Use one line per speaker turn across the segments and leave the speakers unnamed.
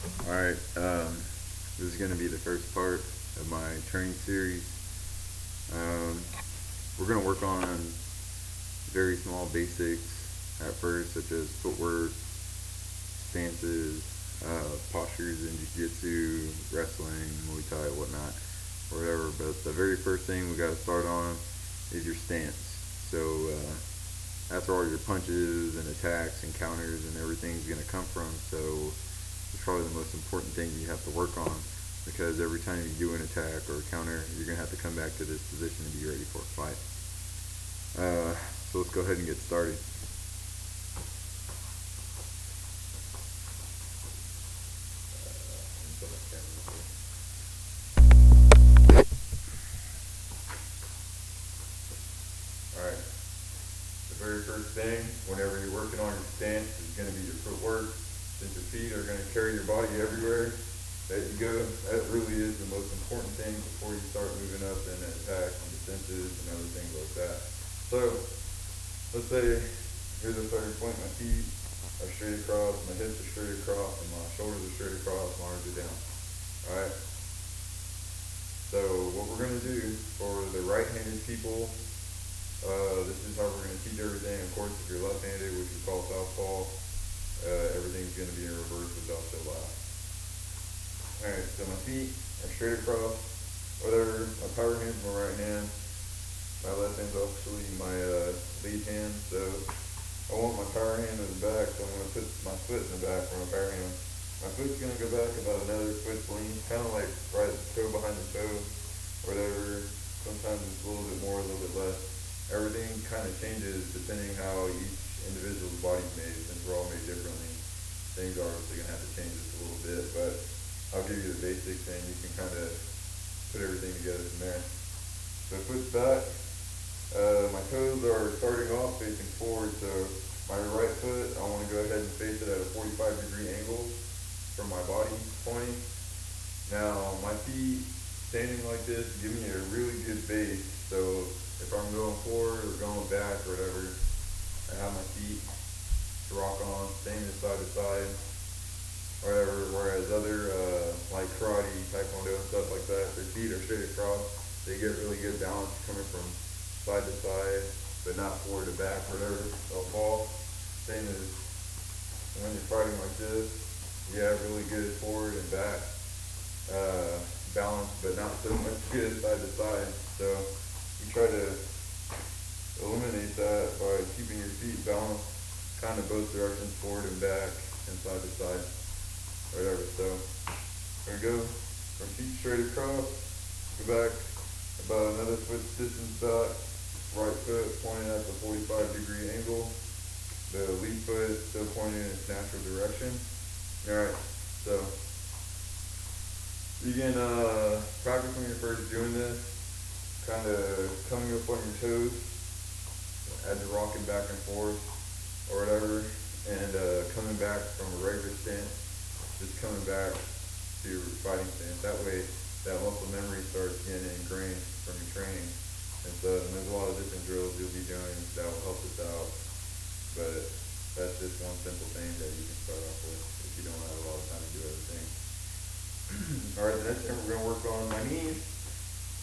Alright, this is going to be the first part of my training series. Um, we're going to work on very small basics at first, such as footwork, stances, postures in jiu-jitsu, wrestling, Muay Thai, whatnot, or whatever. But the very first thing we got to start on is your stance. So that's where all your punches and attacks and counters and everything's going to come from. So it's probably the most important thing you have to work on, because every time you do an attack or a counter, you're going to have to come back to this position to be ready for a fight. So let's go ahead and get started. Alright, the very first thing whenever you're working on your stance is going to be your footwork. Since your feet are going to carry your body everywhere that you go, that really is the most important thing before you start moving up in attacks and defenses and other things like that. So, let's say, here's a starting point, my feet are straight across, my hips are straight across, and my shoulders are straight across, my arms are down. Alright? So, what we're going to do for the right-handed people, this is how we're going to teach everything. Of course, if you're left-handed, which we call southpaw, everything's going to be in reverse, which I'll show last. Alright, so my feet are straight across, whatever, my power hand's my right hand, my left hand's actually my lead hand, so I want my power hand in the back, so I'm going to put my foot in the back for my power hand. My foot's going to go back about another foot's length, kind of like right toe behind the toe, whatever. Sometimes it's a little bit more, a little bit less. Everything kind of changes depending how each individual's body's made, since we're all made differently. Things are obviously going to have to change just a little bit, but I'll give you the basics and you can kind of put everything together from there. So foot's back. My toes are starting off facing forward, so my right foot, I want to go ahead and face it at a 45-degree angle from my body pointing. Now, my feet standing like this give me a really good base, so if I'm going forward or going back or whatever, I have my feet to rock on, staying side to side, whatever, whereas other, like karate, taekwondo and stuff like that, their feet are straight across, they get really good balance coming from side to side, but not forward to back, whatever, they'll fall. Same as when you're fighting like this, you have really good forward and back balance, but not so much good side to side. So you try to eliminate that by keeping your feet balanced kind of both directions, forward and back and side to side, whatever. So we're going to go from feet straight across, go back about another foot's distance back, right foot pointing at the 45-degree angle, the lead foot still pointing in its natural direction. Alright, so you can practice when you're first doing this, kind of coming up on your toes as you're rocking back and forth or whatever, and coming back from a regular stance, just coming back to your fighting stance. That way that muscle memory starts getting ingrained from your training. And so there's a lot of different drills you'll be doing that will help us out, but that's just one simple thing that you can start off with if you don't have a lot of time to do everything. Alright, the next thing we're going to work on, my knees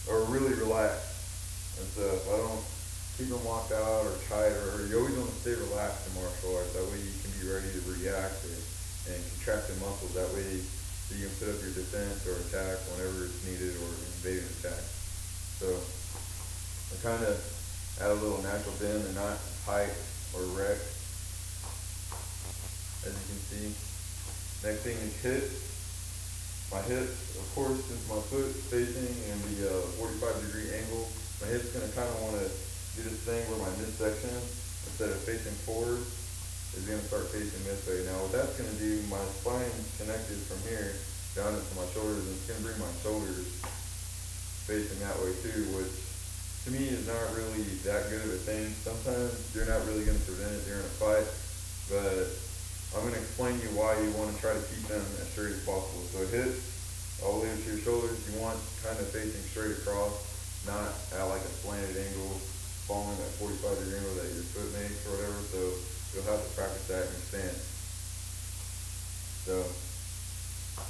are really relaxed. And so if I don't keep them locked out or tight, or you always want to stay relaxed in martial arts, that way you can be ready to react and contract the muscles, that way so you can put up your defense or attack whenever it's needed, or invade an attack. So I kind of add a little natural bend and not tight or wrecked, as you can see. Next thing is hips. My hips, of course, since my foot's facing in the 45-degree angle, my hip's going to kind of want to do this thing where my midsection, instead of facing forward, is going to start facing this way. Now what that's going to do, my spine's connected from here down into my shoulders, and it's going to bring my shoulders facing that way too, which to me is not really that good of a thing. Sometimes you're not really going to prevent it during a fight, but I'm going to explain to you why you want to try to keep them as straight as possible. So hips, all the way to your shoulders, you want kind of facing straight across, not at like a slanted angle, following that 45-degree angle that your foot makes or whatever. So you'll have to practice that in your stance. So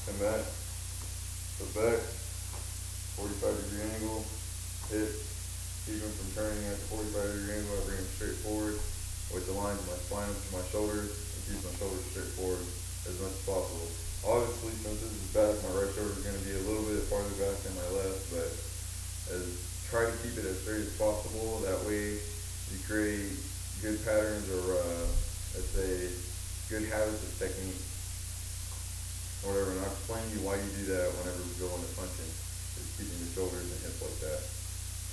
come back, flip back, 45-degree angle, hit, keep him from turning at the 45-degree angle. I bring him straight forward with the lines of my spine up to my shoulders and keep my shoulders straight forward as much as possible. Obviously, since this is back, my right shoulder is going to be a little bit farther back than my left, but try to keep it as straight as possible. That way you create good patterns, or let's say good habits of technique, or whatever. And I'll explain to you why you do that whenever we go into punching, is keeping the shoulders and hips like that.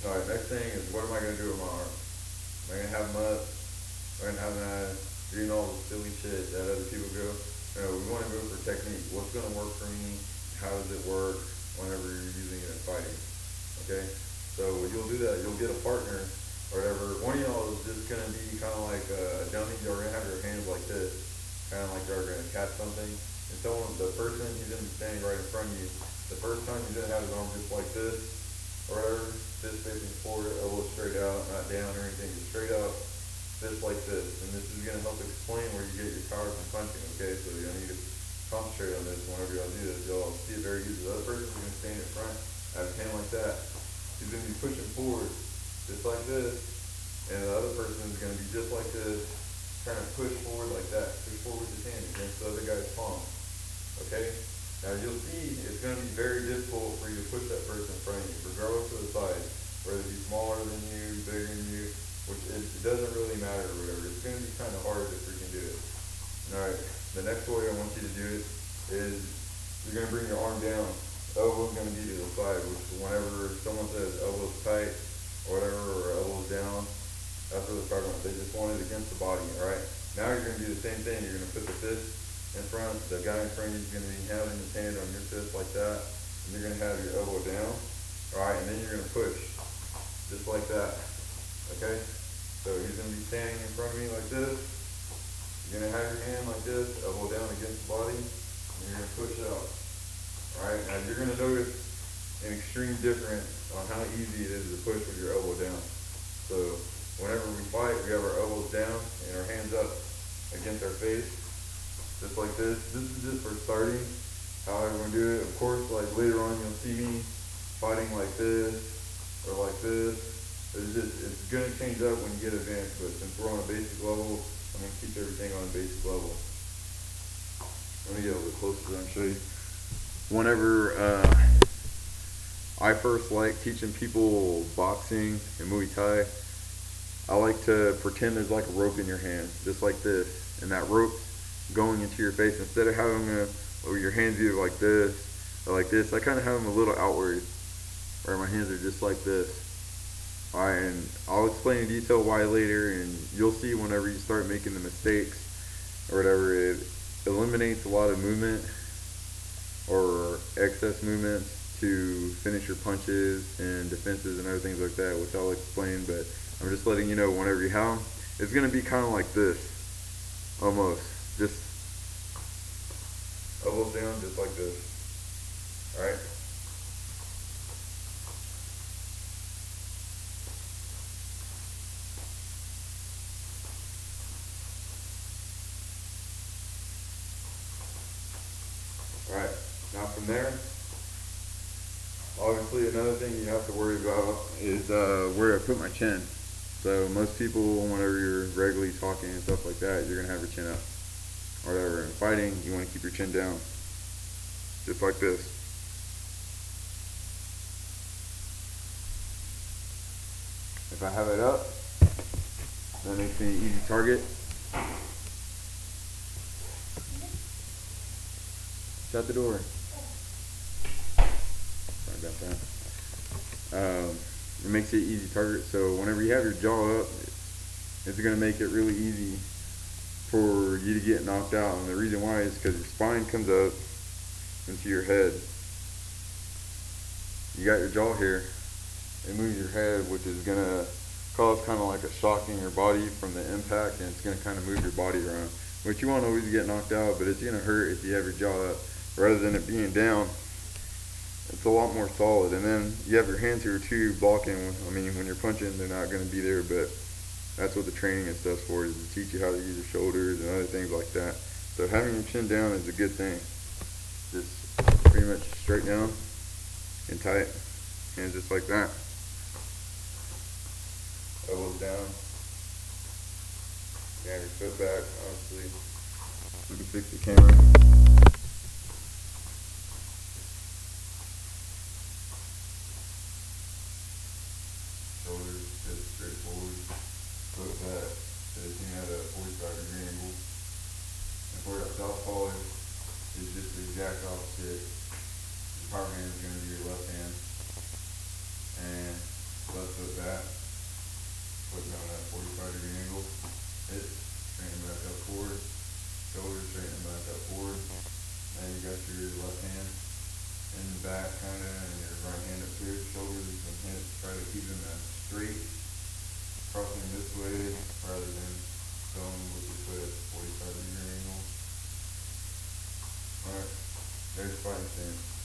Alright, next thing is, what am I going to do with my arm? Am I going to have them up? Am I going to have them doing all the silly shit that other people go? No, we want to go for technique. What's going to work for me? How does it work whenever you're using it in fighting? Okay? So you'll do that. You'll get a partner or whatever. One of y'all is just going to be kind of like a dummy. You're going to have your hands like this, kind of like you're going to catch something. And the person, he's going to be standing right in front of you. The first time he's going to have his arm just like this, or whatever, fist facing forward, elbow straight out, not down or anything, just straight up, fist like this. And this is going to help explain where you get your power from punching, okay? So you're going to need to concentrate on this whenever y'all do this. Y'all see it very easy. The other person is going to stand in front, have his hand like that. He's going to be pushing forward, just like this. And the other person is going to be just like this, trying to push forward like that. Push forward with his hand against the other guy's palm, okay? Now you'll see it's going to be very difficult for you to push that person in front of you, regardless of the size, whether it be smaller than you, bigger than you, which it doesn't really matter or whatever. It's going to be kind of hard to freaking do it. Alright, the next way I want you to do it is you're going to bring your arm down. Elbow's going to be to the side, which whenever someone says elbow's tight or whatever, or elbow's down, that's what they're talking about. They just want it against the body, alright? Now you're going to do the same thing. You're going to put the fist in front. The guy in front of you is going to be having his hand on your fist like that, and you're going to have your elbow down, alright, and then you're going to push, just like that, okay? So he's going to be standing in front of me like this. You're going to have your hand like this, elbow down against the body, and you're going to push out, alright? Now you're going to notice an extreme difference on how easy it is to push with your elbow down. So whenever we fight, we have our elbows down and our hands up against our face, just like this. This is just for starting, how everyone do it. Of course, like later on, you'll see me fighting like this, or like this. It's gonna change up when you get advanced, but since we're on a basic level, I'm gonna keep everything on a basic level. Let me get a little closer so I can show you. Whenever I first like teaching people boxing and Muay Thai, I like to pretend there's like a rope in your hand, just like this, and that rope going into your face. Instead of having your hands either like this or like this, I kind of have them a little outward, where my hands are just like this. Alright, and I'll explain in detail why later, and you'll see whenever you start making the mistakes or whatever, it eliminates a lot of movement or excess movements to finish your punches and defenses and other things like that, which I'll explain, but I'm just letting you know whenever you have them, it's going to be kind of like this, almost. Just elbows down, just like this. Alright? Alright, now from there, obviously another thing you have to worry about is where I put my chin. So most people, whenever you're regularly talking and stuff like that, you're going to have your chin up. Or whatever. In fighting, you want to keep your chin down. Just like this. If I have it up, that makes me an easy target. Shut the door. Sorry about that. It makes it an easy target. So whenever you have your jaw up, it's going to make it really easy for you to get knocked out. And the reason why is because your spine comes up into your head. You got your jaw here. It moves your head, which is going to cause kind of like a shock in your body from the impact, and it's going to kind of move your body around. Which you won't always get knocked out, but it's going to hurt if you have your jaw up. Rather than it being down, it's a lot more solid. And then you have your hands here too blocking. I mean, when you're punching, they're not going to be there, but that's what the training and stuff's for, is to teach you how to use your shoulders and other things like that. So having your chin down is a good thing. Just pretty much straight down and tight, and just like that. Elbows down. You have your foot back, obviously. You can fix the camera. Shoulders just straight forward. Foot back, facing at a 45-degree angle. And for that southpaw is just the exact opposite. The power hand is going to be your left hand. And left foot back. Putting on that 45-degree angle. Hip, straighten back up forward. Shoulders straighten back up forward. Now you got your left hand in the back kinda, and your right hand up here. Shoulders and hips, try to keep them straight. Crossing this way rather than going with your foot at 45-degree angle. Alright, there's fighting stance.